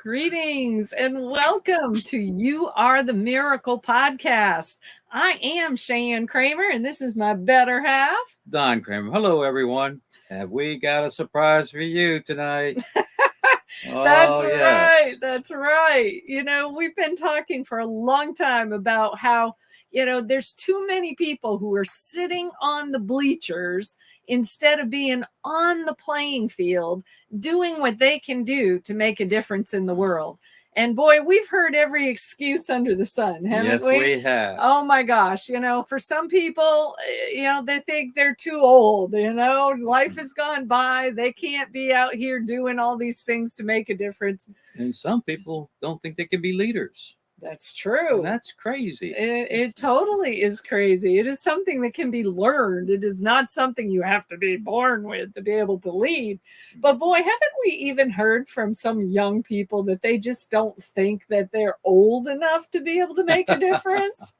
Greetings and welcome to You Are the Miracle podcast. I am Shan Kramer and this is my better half, Don Kramer. Hello, everyone. Have we got a surprise for you tonight? That's Oh, right. yes. That's right. We've been talking for a long time about how, there's too many people who are sitting on the bleachers instead of being on the playing field, doing what they can do to make a difference in the world. And boy, we've heard every excuse under the sun, haven't Yes, we? we have. Oh my gosh. For some people, they think they're too old, life has gone by. They can't be out here doing all these things to make a difference. And some people don't think they can be leaders. That's true. And that's crazy. It totally is crazy. It is something that can be learned. It is not something you have to be born with to be able to lead. But boy, haven't we even heard from some young people that they just don't think that they're old enough to be able to make a difference?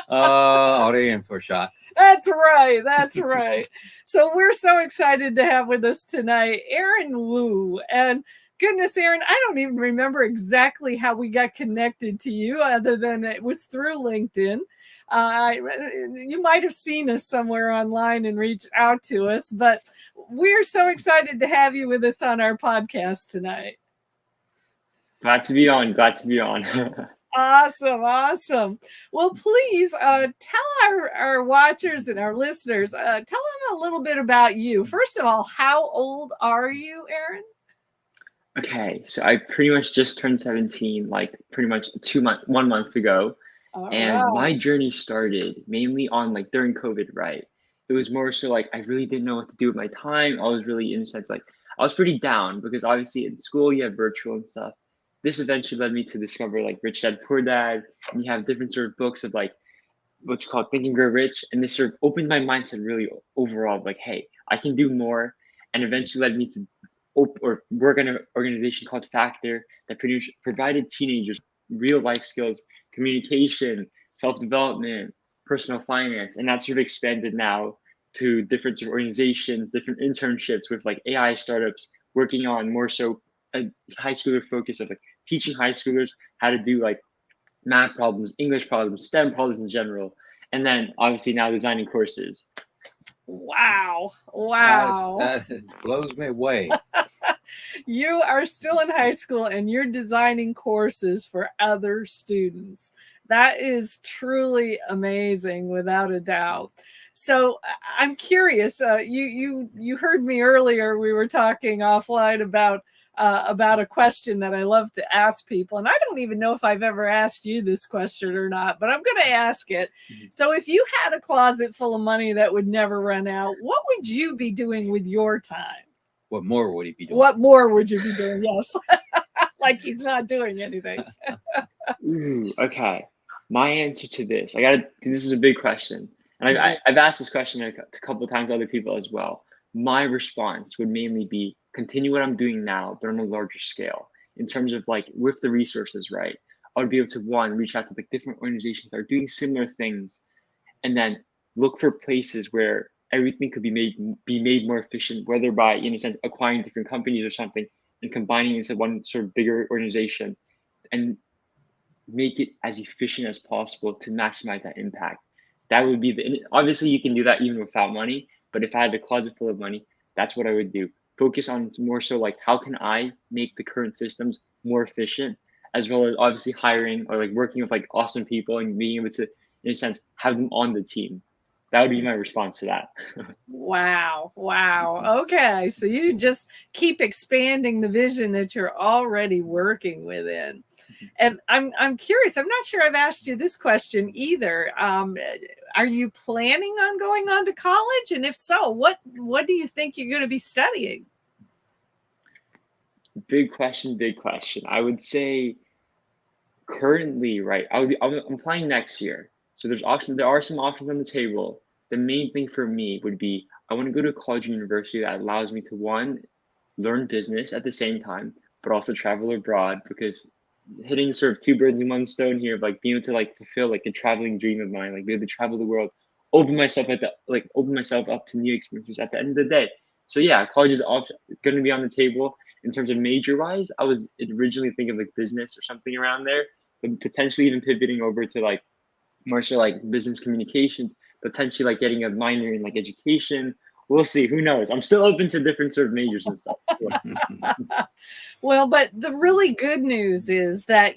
They in for a shot. That's right. That's right. So we're so excited to have with us tonight Aaron Wu. And goodness, Aaron, I don't even remember exactly how we got connected to you other than it was through LinkedIn. You might have seen us somewhere online and reached out to us, but we're so excited to have you with us on our podcast tonight. Glad to be on. Awesome. Well, please tell our watchers and our listeners, tell them a little bit about you. First of all, how old are you, Aaron? Okay, so I pretty much just turned 17, like pretty much 1 month ago. My journey started mainly on like during COVID, right? It was more so like I really didn't know what to do with my time. I was really, in a sense, like I was pretty down because obviously in school you have virtual and stuff. This eventually led me to discover like Rich Dad Poor Dad, and you have different sort of books of like what's called Think and Grow Rich, and this sort of opened my mindset really overall, like, hey, I can do more, and eventually led me to work in an organization called Factor that provided teenagers real life skills, communication, self-development, personal finance, and that sort of expanded now to different sort of organizations, different internships with like AI startups, working on more so a high schooler focus of like teaching high schoolers how to do like math problems, English problems, STEM problems in general, and then obviously now designing courses. Wow. That blows me away. You are still in high school and you're designing courses for other students. That is truly amazing, without a doubt. So I'm curious. You heard me earlier. We were talking offline about a question that I love to ask people, and I don't even know if I've ever asked you this question or not, but I'm going to ask it. So, if you had a closet full of money that would never run out, what would you be doing with your time? What more would he be doing? What more would you be doing? Yes. Like he's not doing anything. Ooh, okay. My answer to this, this is a big question. And I've asked this question a couple of times to other people as well. My response would mainly be continue what I'm doing now, but on a larger scale. In terms of like with the resources, right? I would be able to reach out to like different organizations that are doing similar things, and then look for places where everything could be made more efficient, whether by in a sense acquiring different companies or something and combining into one sort of bigger organization, and make it as efficient as possible to maximize that impact. That would be obviously you can do that even without money, but if I had a closet full of money, that's what I would do. Focus on more so like how can I make the current systems more efficient, as well as obviously hiring or like working with like awesome people and being able to, in a sense, have them on the team. That would be my response to that. Wow. Okay. So you just keep expanding the vision that you're already working within. And I'm curious, I'm not sure I've asked you this question either. Are you planning on going on to college? And if so, what do you think you're going to be studying? Big question. I would say currently, right, I'm applying next year. So there are some options on the table. The main thing for me would be I want to go to a college or university that allows me to, one, learn business at the same time, but also travel abroad, because hitting sort of two birds in one stone here, like being able to like fulfill like a traveling dream of mine, like be able to travel the world, open myself up to new experiences at the end of the day. So yeah, college is going to be on the table. in terms of major wise, I was originally thinking like business or something around there, but potentially even pivoting over to like more so like business communications, potentially like getting a minor in like education. We'll see. Who knows? I'm still open to different sort of majors and stuff. Well, but the really good news is that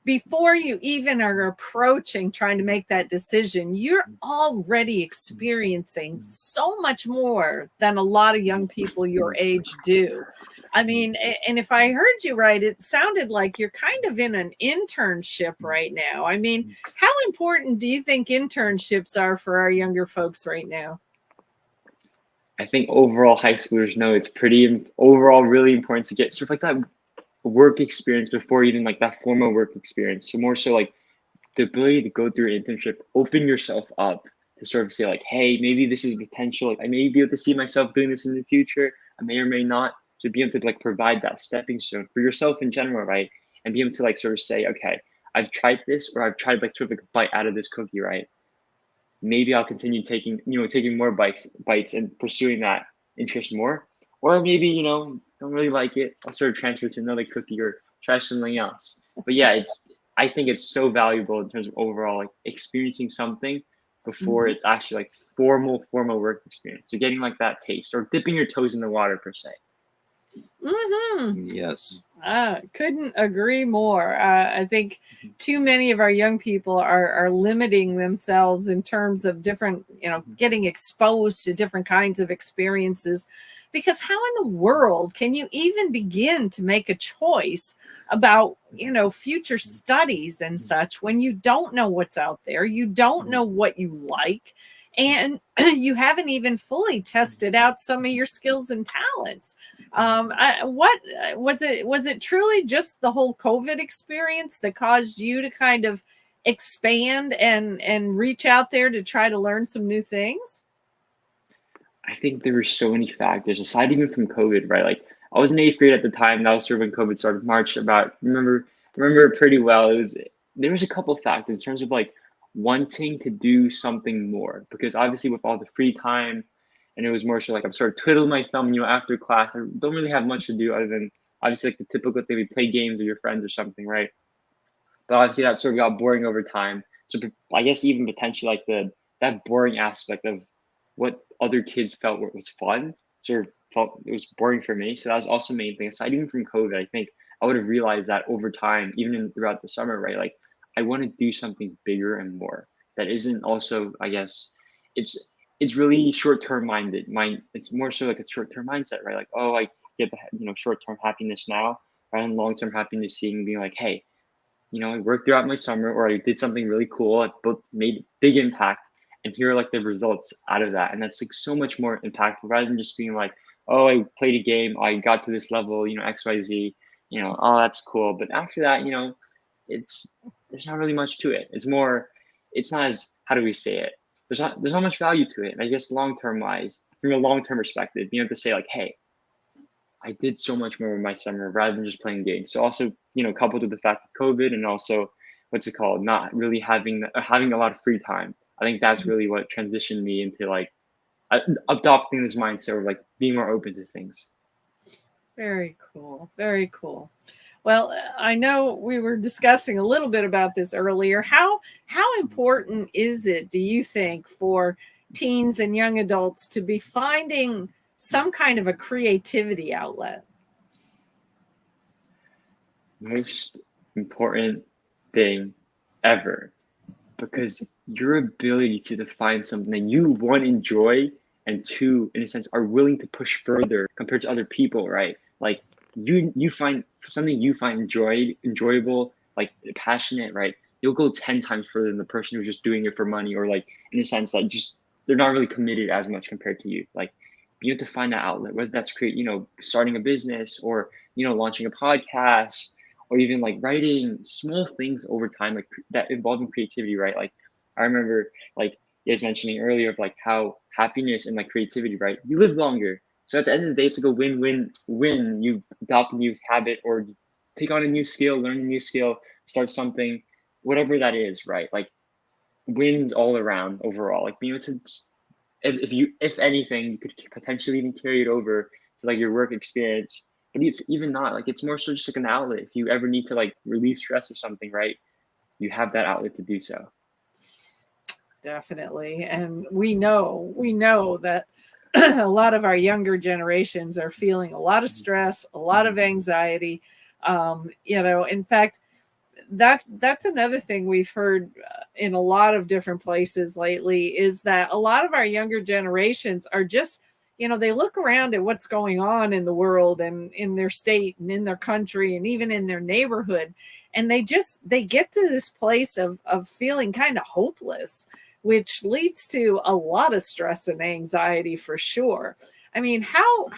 before you even are approaching trying to make that decision, you're already experiencing so much more than a lot of young people your age do. I mean, and if I heard you right, it sounded like you're kind of in an internship right now. I mean, how important do you think internships are for our younger folks right now? I think overall high schoolers know it's pretty overall really important to get sort of like that work experience before even like that formal work experience. So more so like the ability to go through an internship, open yourself up to sort of say like, hey, maybe this is potential. Like I may be able to see myself doing this in the future. I may or may not. To be able to like provide that stepping stone for yourself in general, right? And be able to like sort of say, okay, I've tried this, or I've tried like sort of like a bite out of this cookie, right? Maybe I'll continue taking more bites and pursuing that interest more. Or maybe, don't really like it. I'll sort of transfer to another cookie or try something else. But yeah, I think it's so valuable in terms of overall like experiencing something before it's actually like formal work experience. So getting like that taste or dipping your toes in the water per se. Yes. Couldn't agree more. I think too many of our young people are limiting themselves in terms of different, getting exposed to different kinds of experiences. Because how in the world can you even begin to make a choice about, future studies and such when you don't know what's out there, you don't know what you like, and you haven't even fully tested out some of your skills and talents. What was it? Was it truly just the whole COVID experience that caused you to kind of expand and reach out there to try to learn some new things? I think there were so many factors aside even from COVID, right? Like I was in eighth grade at the time. That was sort of when COVID started. March about remember it pretty well. There was a couple factors in terms of like wanting to do something more because obviously with all the free time, and it was more so like I'm sort of twiddling my thumb, after class. I don't really have much to do other than obviously like the typical thing we play games with your friends or something, right? But obviously that sort of got boring over time. So I guess even potentially like that boring aspect of what other kids felt was fun sort of felt it was boring for me. So that was also the main thing. Aside even from COVID, I think I would have realized that over time, even throughout the summer, right? Like I want to do something bigger and more. That isn't also, I guess, it's it's really short term minded. It's more so like a short term mindset, right? Like oh, I get the short term happiness now, rather than long term happiness, seeing being like, hey, I worked throughout my summer or I did something really cool. I both made big impact and here are like the results out of that. And that's like so much more impactful rather than just being like, oh, I played a game, I got to this level, XYZ, oh, that's cool. But after that, it's there's not really much to it. It's not as how do we say it? There's not much value to it. And I guess long term wise, from a long term perspective, being able to say like, hey, I did so much more with my summer rather than just playing games. So also, coupled with the fact of COVID and also what's it called, not really having a lot of free time. I think that's really what transitioned me into like adopting this mindset of like being more open to things. Very cool. Very cool. Well, I know we were discussing a little bit about this earlier. How important is it, do you think, for teens and young adults to be finding some kind of a creativity outlet? Most important thing ever, because your ability to define something that you one enjoy and two in a sense are willing to push further compared to other people, right? Like you find something you find enjoyable, like passionate, right? You'll go 10 times further than the person who's just doing it for money or like in a sense that just they're not really committed as much compared to you. Like you have to find that outlet, whether that's starting a business or launching a podcast or even like writing small things over time, like that involving creativity, right? Like I remember like you guys mentioning earlier of like how happiness and like creativity, right? You live longer. So at the end of the day, it's like a win-win-win. You adopt a new habit or you take on a new skill, learn a new skill, start something, whatever that is, right? Like wins all around overall. Like being able to, if anything, you could potentially even carry it over to like your work experience but if even not, like it's more so just like an outlet. If you ever need to like relieve stress or something, right? You have that outlet to do so. Definitely. And we know that a lot of our younger generations are feeling a lot of stress, a lot of anxiety. In fact, that's another thing we've heard in a lot of different places lately is that a lot of our younger generations are just, they look around at what's going on in the world and in their state and in their country and even in their neighborhood, and they get to this place of feeling kind of hopeless, which leads to a lot of stress and anxiety for sure. I mean, how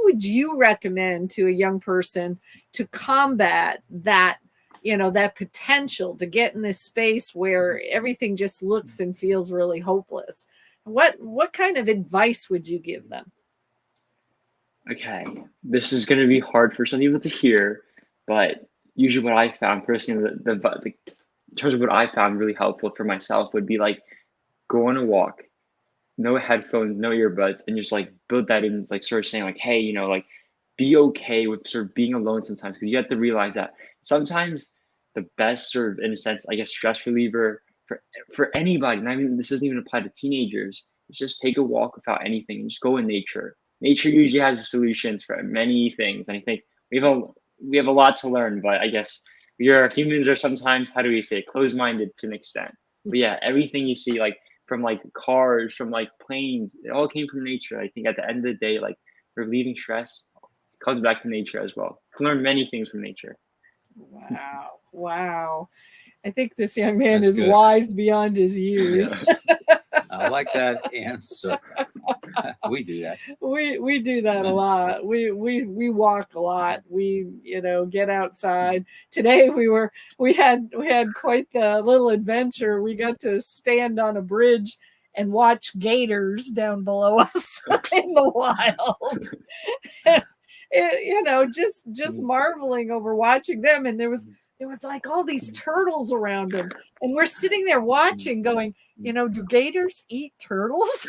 would you recommend to a young person to combat that, that potential to get in this space where everything just looks and feels really hopeless? What kind of advice would you give them? Okay, this is going to be hard for some people to hear, but usually what I found personally, in terms of what I found really helpful for myself would be like go on a walk, no headphones, no earbuds, and just like build that in, like sort of saying like, hey, like be okay with sort of being alone sometimes, because you have to realize that sometimes the best sort of, in a sense, I guess, stress reliever for anybody, and I mean this doesn't even apply to teenagers, is just take a walk without anything and just go in nature. Nature usually has the solutions for many things, and I think we have a lot to learn, but I guess humans are sometimes, how do we say, closed-minded to an extent. But yeah, everything you see, like from like cars, from like planes, it all came from nature. I think at the end of the day, like relieving stress comes back to nature as well. You can learn many things from nature. Wow. Wow. I think this young man That's is good. wise beyond his years. Yes. I like that answer. We do that. We do that a lot. We walk a lot. We get outside. Today we had quite the little adventure. We got to stand on a bridge and watch gators down below us in the wild. Just marveling over watching them, and there was like all these turtles around them, and we're sitting there watching going, do gators eat turtles?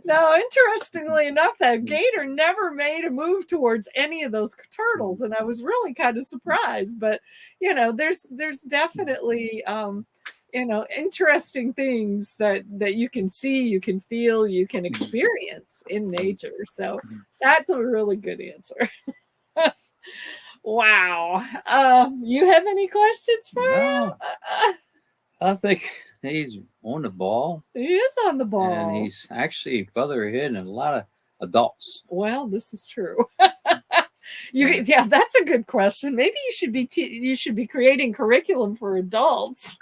Now, interestingly enough, that gator never made a move towards any of those turtles, and I was really kind of surprised. But there's definitely interesting things that you can see, you can feel, you can experience in nature. So that's a really good answer. Wow. You have any questions for him? No, I think he's on the ball, He is on the ball. and he's actually further ahead than a lot of adults. Well, this is true. Yeah, that's a good question. Maybe you should be creating curriculum for adults.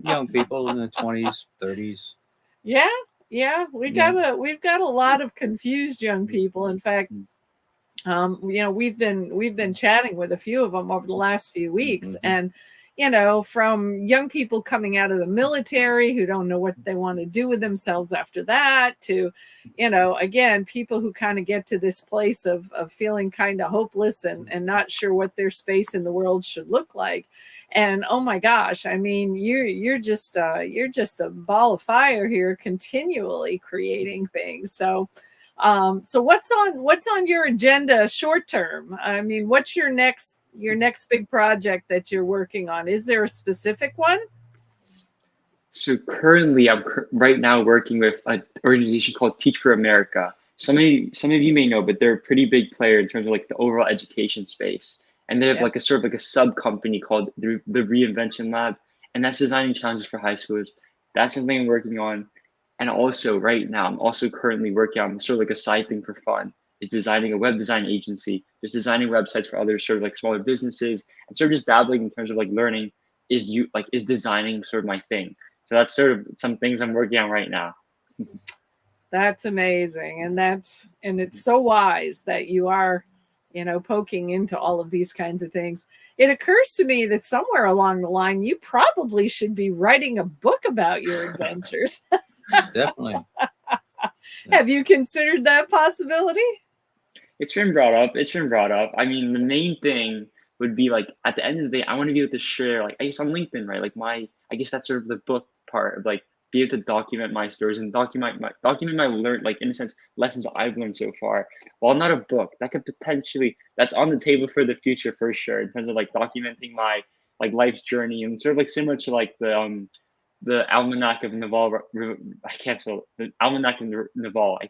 Young people in the 20s, 30s. Yeah, we've got a lot of confused young people. In fact, we've been chatting with a few of them over the last few weeks, and from young people coming out of the military who don't know what they want to do with themselves after that, to again, people who kind of get to this place of feeling kind of hopeless and not sure what their space in the world should look like. And oh my gosh, I mean, you're just a ball of fire here, continually creating things. So what's on your agenda short term? I mean, what's your next big project that you're working on? Is there a specific one? So currently, I'm right now working with an organization called Teach for America. Some of you may know, but they're a pretty big player in terms of like the overall education space. And they have like a sort of like a sub company called the Reinvention Lab, and that's designing challenges for high schoolers. That's something I'm working on. And also right now, I'm also currently working on sort of like a side thing for fun, is designing a web design agency, just designing websites for other sort of like smaller businesses, and sort of just dabbling in terms of like learning, is designing sort of my thing. So that's sort of some things I'm working on right now. That's amazing. And it's so wise that you are, poking into all of these kinds of things. It occurs to me that somewhere along the line, you probably should be writing a book about your adventures. Definitely. Have you considered that possibility? It's been brought up. I mean, the main thing would be like, at the end of the day, I want to be able to share, like, I guess on LinkedIn, right? Like I guess that's sort of the book part of like be able to document my stories and document my like in a sense lessons I've learned so far. While not a book, that could potentially that's on the table for the future for sure in terms of like documenting my like life's journey and sort of like similar to like the Almanac of Naval. I can't spell it. The Almanac of Naval.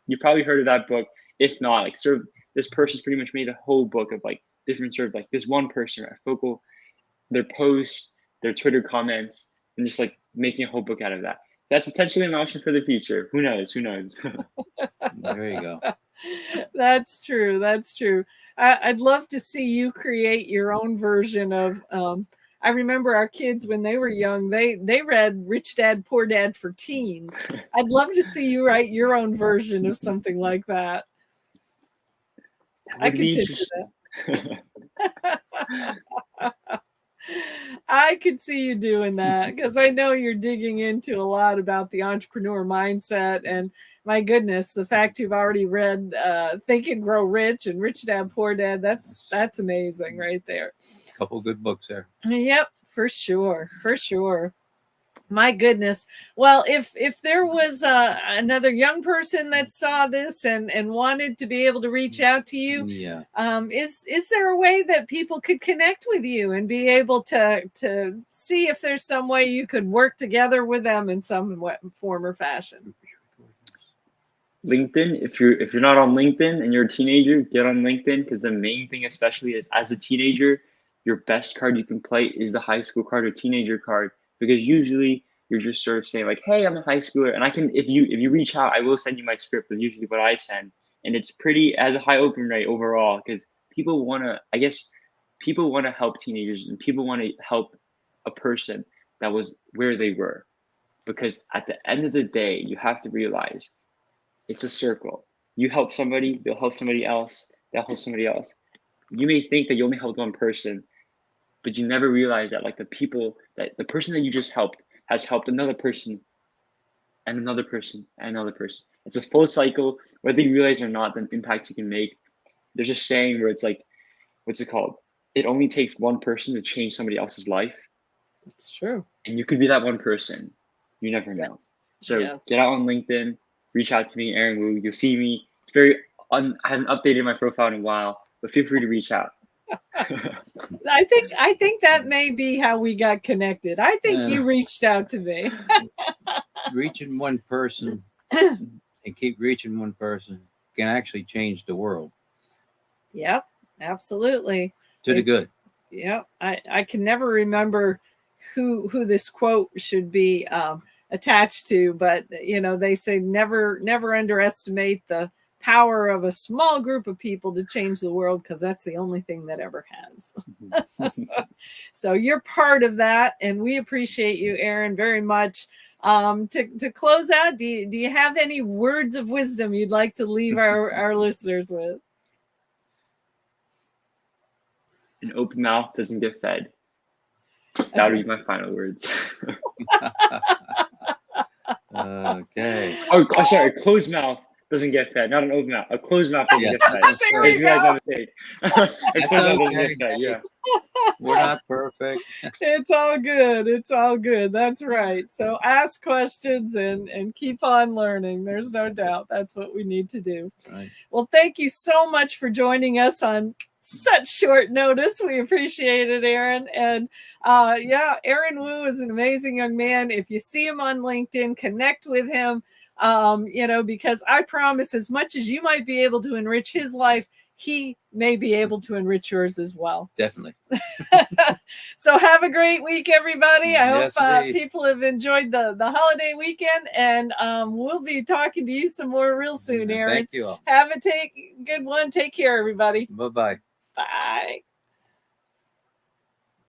You probably heard of that book. If not, like sort of this person's pretty much made a whole book of like different sort of like this one person, a focal, their posts, their Twitter comments, and just like making a whole book out of that. That's potentially an option for the future. Who knows? Who knows? There you go. That's true. That's true. I'd love to see you create your own version of. I remember our kids when they were young. They read Rich Dad Poor Dad for teens. I'd love to see you write your own version of something like that. I could picture that. I could see you doing that because I know you're digging into a lot about the entrepreneur mindset. And my goodness, the fact you've already read Think and Grow Rich and Rich Dad Poor Dad, that's amazing right there. A couple good books there. Yep, for sure. For sure. My goodness. Well, if there was another young person that saw this and wanted to be able to reach out to you, Yeah. Is there a way that people could connect with you and be able to see if there's some way you could work together with them in some form or fashion? LinkedIn. If you're not on LinkedIn and you're a teenager, get on LinkedIn because the main thing, especially is as a teenager, your best card you can play is the high school card or teenager card. Because usually you're just sort of saying like, hey, I'm a high schooler. And I can, if you reach out, I will send you my script of usually what I send. And it's has a high open rate overall because people want to help teenagers and people want to help a person that was where they were. Because at the end of the day, you have to realize it's a circle. You help somebody, they'll help somebody else, they'll help somebody else. You may think that you only helped one person, but you never realize that like the person that you just helped has helped another person and another person and another person. It's a full cycle, whether you realize or not, the impact you can make. There's a saying where it's like, what's it called? It only takes one person to change somebody else's life. It's true. And you could be that one person. You never know. So get out on LinkedIn, reach out to me, Aaron Wu. You'll see me. It's I haven't updated my profile in a while, but feel free to reach out. I think that may be how we got connected. I think you reached out to me. Reaching one person and keep reaching one person can actually change the world. Yep, absolutely. To the good. Yep. I can never remember who this quote should be attached to, but they say never underestimate the power of a small group of people to change the world, because that's the only thing that ever has. So you're part of that, and we appreciate you, Aaron, very much. To close out, do you have any words of wisdom you'd like to leave our listeners with? An open mouth doesn't get fed. That would be my final words. Okay. Oh, sorry, a closed mouth doesn't get fed, not an open mouth. A closed mouth doesn't get fed. If you guys have a take. A closed mouth doesn't get fed, yeah. We're not perfect. It's all good. It's all good. That's right. So ask questions and keep on learning. There's no doubt that's what we need to do. Right. Well, thank you so much for joining us on such short notice. We appreciate it, Aaron. And Aaron Wu is an amazing young man. If you see him on LinkedIn, connect with him. Because I promise, as much as you might be able to enrich his life, he may be able to enrich yours as well. Definitely. So have a great week, everybody. I Yes, hope indeed. people have enjoyed the holiday weekend, and we'll be talking to you some more real soon, Aaron. Thank you all. Have a good one. Take care, everybody. Bye-bye. Bye.